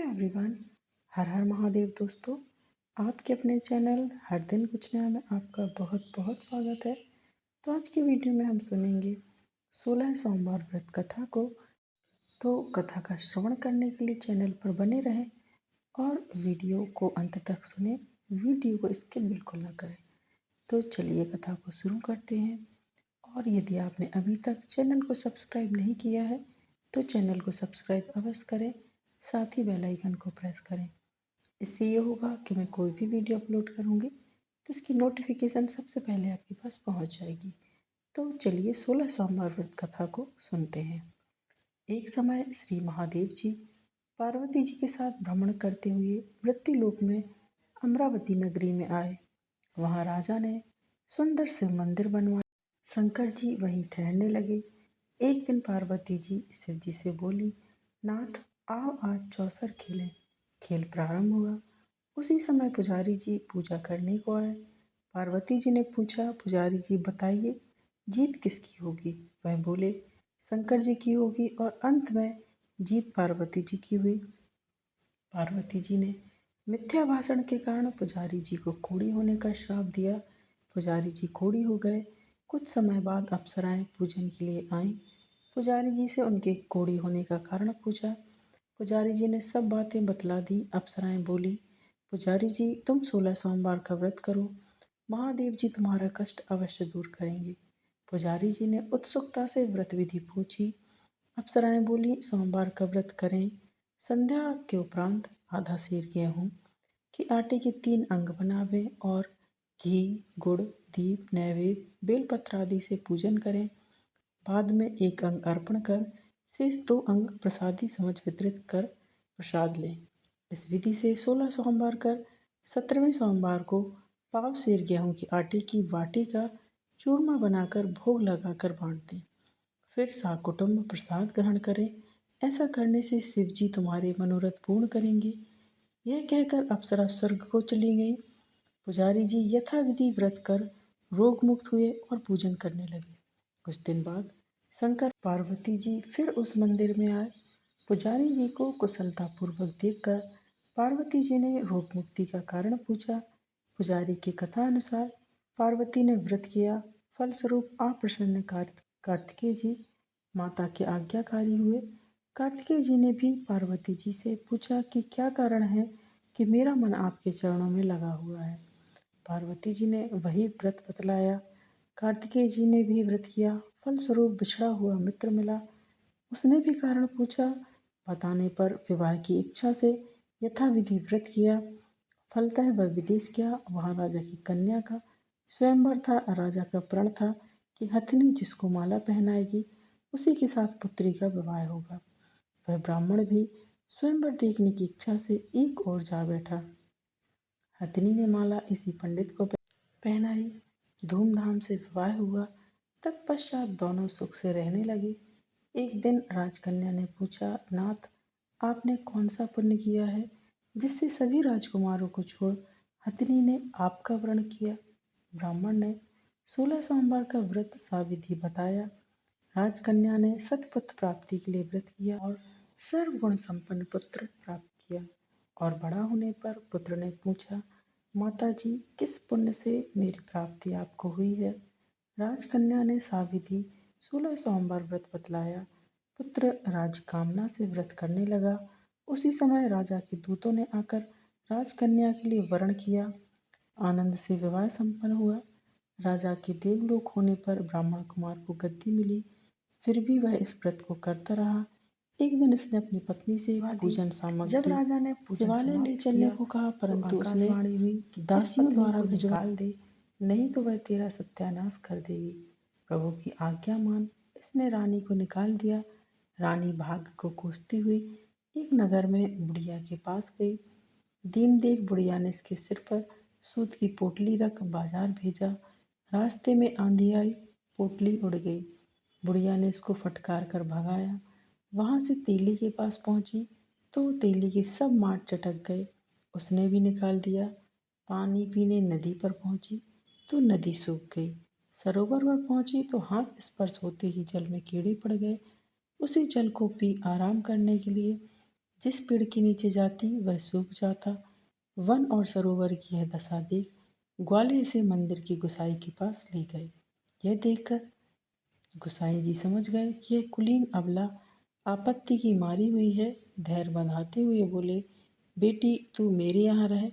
Everyone. हर हर महादेव दोस्तों। आपके अपने चैनल हर दिन कुछ नया में आपका बहुत बहुत स्वागत है। तो आज की वीडियो में हम सुनेंगे 16 सोमवार व्रत कथा को। तो कथा का श्रवण करने के लिए चैनल पर बने रहें और वीडियो को अंत तक सुने। वीडियो को स्किप बिल्कुल ना करें। तो चलिए कथा को शुरू करते हैं। और यदि आपने अभी तक चैनल को सब्सक्राइब नहीं किया है तो चैनल को सब्सक्राइब अवश्य करें, साथ ही बेल आइकन को प्रेस करें। इससे ये होगा कि मैं कोई भी वीडियो अपलोड करूँगी तो इसकी नोटिफिकेशन सबसे पहले आपके पास पहुँच जाएगी। तो चलिए 16 सोमवार व्रत कथा को सुनते हैं। एक समय श्री महादेव जी पार्वती जी के साथ भ्रमण करते हुए मृत्युलोक में अमरावती नगरी में आए। वहाँ राजा ने सुंदर शिव मंदिर बनवाया। शंकर जी वहीं ठहरने लगे। एक दिन पार्वती जी शिव जी से बोली, नाथ आओ आज चौसर खेलें। खेल प्रारंभ हुआ। उसी समय पुजारी जी पूजा करने को आए। पार्वती जी ने पूछा, पुजारी जी बताइए जीत किसकी होगी? वह बोले, शंकर जी की होगी। और अंत में जीत पार्वती जी की हुई। पार्वती जी ने मिथ्या भाषण के कारण पुजारी जी को कोढ़ी होने का श्राप दिया। पुजारी जी कोढ़ी हो गए। कुछ समय बाद अप्सराएं पूजन के लिए आईं। पुजारी जी से उनके कोढ़ी होने का कारण पूछा। पुजारी जी ने सब बातें बतला दी। अप्सराएं बोली, पुजारी जी तुम 16 सोमवार का व्रत करो, महादेव जी तुम्हारा कष्ट अवश्य दूर करेंगे। पुजारी जी ने उत्सुकता से व्रत विधि पूछी। अप्सराएं बोली, सोमवार का व्रत करें। संध्या के उपरांत आधा सेर गेहूँ के आटे के 3 अंग बनावें और घी, गुड़, दीप, नैवेद्य, बेलपत्र आदि से पूजन करें। बाद में 1 अंग अर्पण कर शेष 2 अंग प्रसादी समझ वितरित कर प्रसाद लें। इस विधि से 16 सोमवार कर 17वें सोमवार को पाव सेर गेहूँ के आटे की बाटी का चूरमा बनाकर भोग लगाकर बांट दें। फिर साकुटुंब प्रसाद ग्रहण करें। ऐसा करने से शिव जी तुम्हारे मनोरथ पूर्ण करेंगे। यह कहकर अप्सरा स्वर्ग को चली गई। पुजारी जी यथाविधि व्रत कर रोग मुक्त हुए और पूजन करने लगे। कुछ दिन बाद शंकर पार्वती जी फिर उस मंदिर में आए। पुजारी जी को कुशलतापूर्वक देखकर पार्वती जी ने रोग मुक्ति का कारण पूछा। पुजारी की कथा अनुसार पार्वती ने व्रत किया। फलस्वरूप अप्रसन्न कार्तिकेय जी माता के आज्ञाकारी हुए। कार्तिकेय जी ने भी पार्वती जी से पूछा कि क्या कारण है कि मेरा मन आपके चरणों में लगा हुआ है। पार्वती जी ने वही व्रत बतलाया। कार्तिकेय जी ने भी व्रत किया। फलस्वरूप बिछड़ा हुआ मित्र मिला। उसने भी कारण पूछा। बताने पर विवाह की इच्छा से यथाविधि व्रत किया। फलतः वह विदेश गया। वहाँ राजा की कन्या का स्वयंवर था। राजा का प्रण था कि हथिनी जिसको माला पहनाएगी उसी के साथ पुत्री का विवाह होगा। वह ब्राह्मण भी स्वयंवर देखने की इच्छा से एक ओर जा बैठा। हथिनी ने माला इसी पंडित को पहनाई। धूमधाम से विवाह हुआ। तत्पश्चात दोनों सुख से रहने लगे। एक दिन राजकन्या ने पूछा, नाथ आपने कौन सा पुण्य किया है जिससे सभी राजकुमारों को छोड़ हथिनी ने आपका वरण किया? ब्राह्मण ने 16 सोमवार का व्रत साविधि बताया। राजकन्या ने सतपुत्र प्राप्ति के लिए व्रत किया और सर्वगुण संपन्न पुत्र प्राप्त किया। और बड़ा होने पर पुत्र ने पूछा, माता जी किस पुण्य से मेरी प्राप्ति आपको हुई है? राजकन्या ने साविधि 16 सोमवार व्रत बतलाया। पुत्र राजकामना से व्रत करने लगा। उसी समय राजा के दूतों ने आकर राजकन्या के लिए वरण किया। आनंद से विवाह संपन्न हुआ। राजा के देवलोक होने पर ब्राह्मण कुमार को गद्दी मिली। फिर भी वह इस व्रत को करता रहा। एक दिन इसने अपनी पत्नी से पूजन सामग्री जब राजा ने शिवालय ले चलने को कहा, परंतु उसने दासियों द्वारा निकाल दे, नहीं तो वह तेरा सत्यानाश कर देगी। प्रभु की आज्ञा मान इसने रानी को निकाल दिया। रानी भाग्य को कोसती हुई एक नगर में बुढ़िया के पास गई। दीन देख बुढ़िया ने इसके सिर पर सूत की पोटली रख बाजार भेजा। रास्ते में आंधी आई, पोटली उड़ गई। बुढ़िया ने इसको फटकार कर भगाया। वहाँ से तेली के पास पहुँची तो तेली के सब माट चटक गए। उसने भी निकाल दिया। पानी पीने नदी पर पहुँची तो नदी सूख गई। सरोवर पर पहुँची तो हाथ स्पर्श होते ही जल में कीड़े पड़ गए। उसी जल को पी आराम करने के लिए जिस पेड़ के नीचे जाती वह सूख जाता। वन और सरोवर की यह दशा देख ग्वाले इसे मंदिर की गुसाई के पास ले गए। यह देखकर गुसाई जी समझ गए कि यह कुलीन अबला आपत्ति की मारी हुई है। धैर्य बंधाते हुए बोले, बेटी तू मेरे यहाँ रह,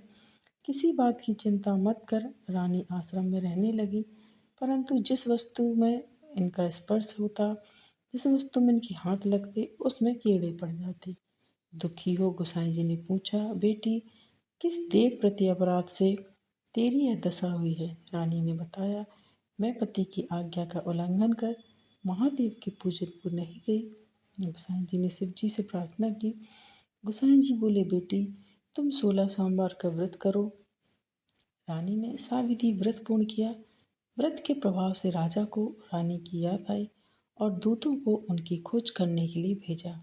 किसी बात की चिंता मत कर। रानी आश्रम में रहने लगी, परंतु जिस वस्तु में इनका स्पर्श होता, जिस वस्तु में इनके हाथ लगते, उसमें कीड़े पड़ जाते। दुखी हो गोसाई जी ने पूछा, बेटी किस देव प्रति अपराध से तेरी यह दशा हुई है? रानी ने बताया, मैं पति की आज्ञा का उल्लंघन कर महादेव के पूजन को नहीं गई। गोसाई जी ने शिव जी से प्रार्थना की। गोसाई जी बोले, बेटी तुम 16 सोमवार का व्रत करो। रानी ने साविधि व्रत पूर्ण किया। व्रत के प्रभाव से राजा को रानी की याद आई और दूतों को उनकी खोज करने के लिए भेजा।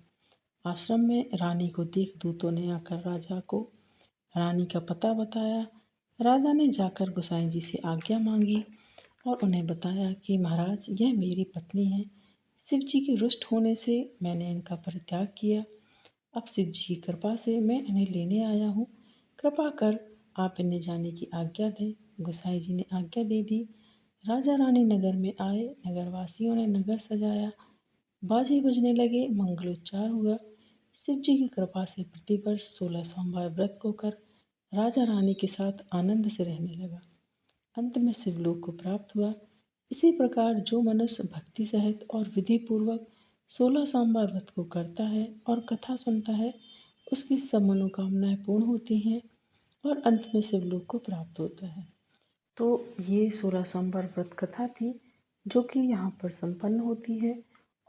आश्रम में रानी को देख दूतों ने आकर राजा को रानी का पता बताया। राजा ने जाकर गोसाई जी से आज्ञा मांगी और उन्हें बताया कि महाराज यह मेरी पत्नी है। शिव जी के रुष्ट होने से मैंने इनका परित्याग किया। अब शिव जी की कृपा से मैं इन्हें लेने आया हूँ। कृपा कर आप इन्हें जाने की आज्ञा दें। गोसाई जी ने आज्ञा दे दी। राजा रानी नगर में आए। नगरवासियों ने नगर सजाया, बाजे बजने लगे, मंगलोच्चार हुआ। शिव जी की कृपा से प्रतिवर्ष 16 सोमवार व्रत को कर राजा रानी के साथ आनंद से रहने लगा। अंत में शिवलोक को प्राप्त हुआ। इसी प्रकार जो मनुष्य भक्ति सहित और विधि पूर्वक 16 सोमवार व्रत को करता है और कथा सुनता है, उसकी सब मनोकामनाएं पूर्ण होती हैं और अंत में शिवलोक को प्राप्त होता है। तो ये 16 सोमवार व्रत कथा थी जो कि यहाँ पर संपन्न होती है।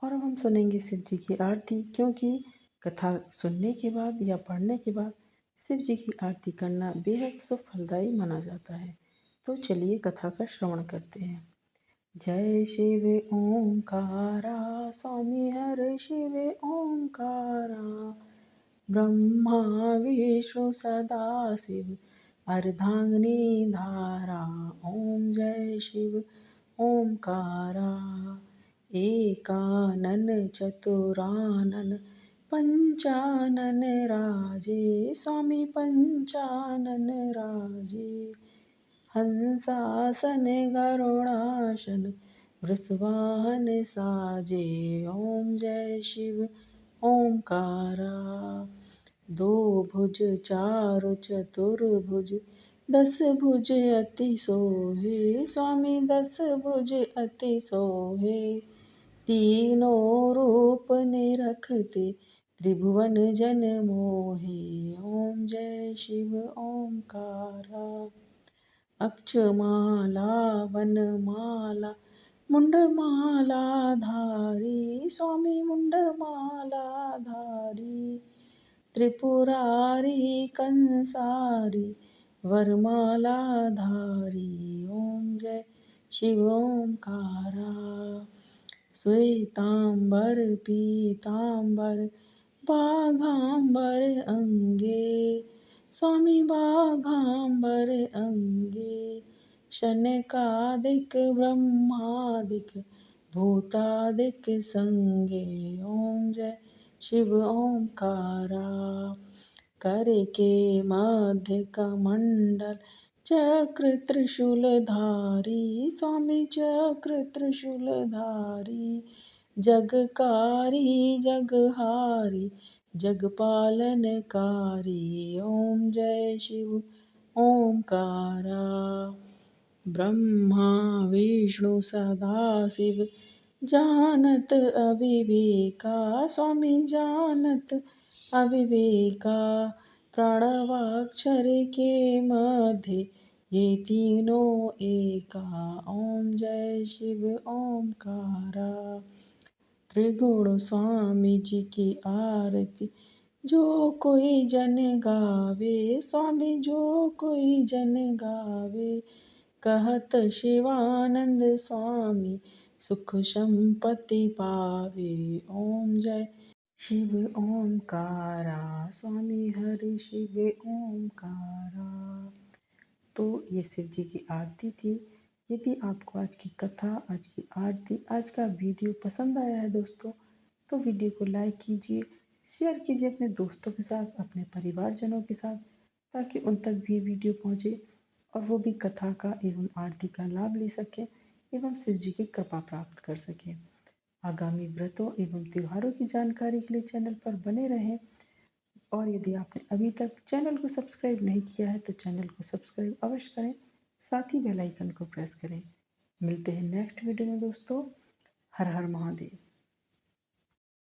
और अब हम सुनेंगे शिव जी की आरती, क्योंकि कथा सुनने के बाद या पढ़ने के बाद शिव जी की आरती करना बेहद शुभ फलदायी माना जाता है। तो चलिए कथा का श्रवण करते हैं। जय शिव ओंकारा, स्वामी हर शिव ओंकारा, ब्रह्मा विष्णु सदा शिव अर्धांगिनी धारा। ओम जय शिव ओंकारा, एकानन चतुरानन पंचानन राजे, स्वामी पंचानन राजे। हंसासन गरुड़ासन वृषवाहन साजे। ओम जय शिव ओंकारा, दो भुज चारु चतुर्भुज, 10 भुज अति सोहे, स्वामी 10 भुज अति सोहे। तीनों रूप निरखते त्रिभुवन जन मोहे। ओम जय शिव ओंकारा, अक्षमाला वनमाला मुंडमाला धारी, स्वामी मुंडमाला धारी। त्रिपुरारी कंसारी वरमाला धारी। ओम जय शिव ओंकारा, श्वेतांबर पीतांबर बाघांबर अंगे, स्वामी बाघांबर अंगे। शनकादिक ब्रह्मादिक भूतादिक संगे। ओम जय शिव ओंकारा, कर के मध्य कमंडल चक्र त्रिशूलधारी, स्वामी चक्र त्रिशूलधारी। जगकारी जगहारी जगपालनकारी। ओम जय शिव ओंकारा, ब्रह्मा विष्णु सदाशिव जानत अविवेका, स्वामी जानत अविवेका। प्रणवाक्षर के मध्य ये तीनों एका। ओम जय शिव ओंकारा, त्रिगुण स्वामी जी की आरती जो कोई जन गावे, स्वामी जो कोई जन गावे। कहत शिवानंद स्वामी सुख संपत्ति पावे। ओम जय शिव ओंकारा, स्वामी हरि शिव ओंकारा। तो ये शिव जी की आरती थी। यदि आपको आज की कथा, आज की आरती, आज का वीडियो पसंद आया है दोस्तों, तो वीडियो को लाइक कीजिए, शेयर कीजिए अपने दोस्तों के साथ, अपने परिवारजनों के साथ, ताकि उन तक भी वीडियो पहुँचे और वो भी कथा का एवं आरती का लाभ ले सकें एवं शिव जी की कृपा प्राप्त कर सकें। आगामी व्रतों एवं त्योहारों की जानकारी के लिए चैनल पर बने रहें और यदि आपने अभी तक चैनल को सब्सक्राइब नहीं किया है तो चैनल को सब्सक्राइब अवश्य करें, साथ ही बेल आइकन को प्रेस करें। मिलते हैं नेक्स्ट वीडियो में दोस्तों। हर हर महादेव।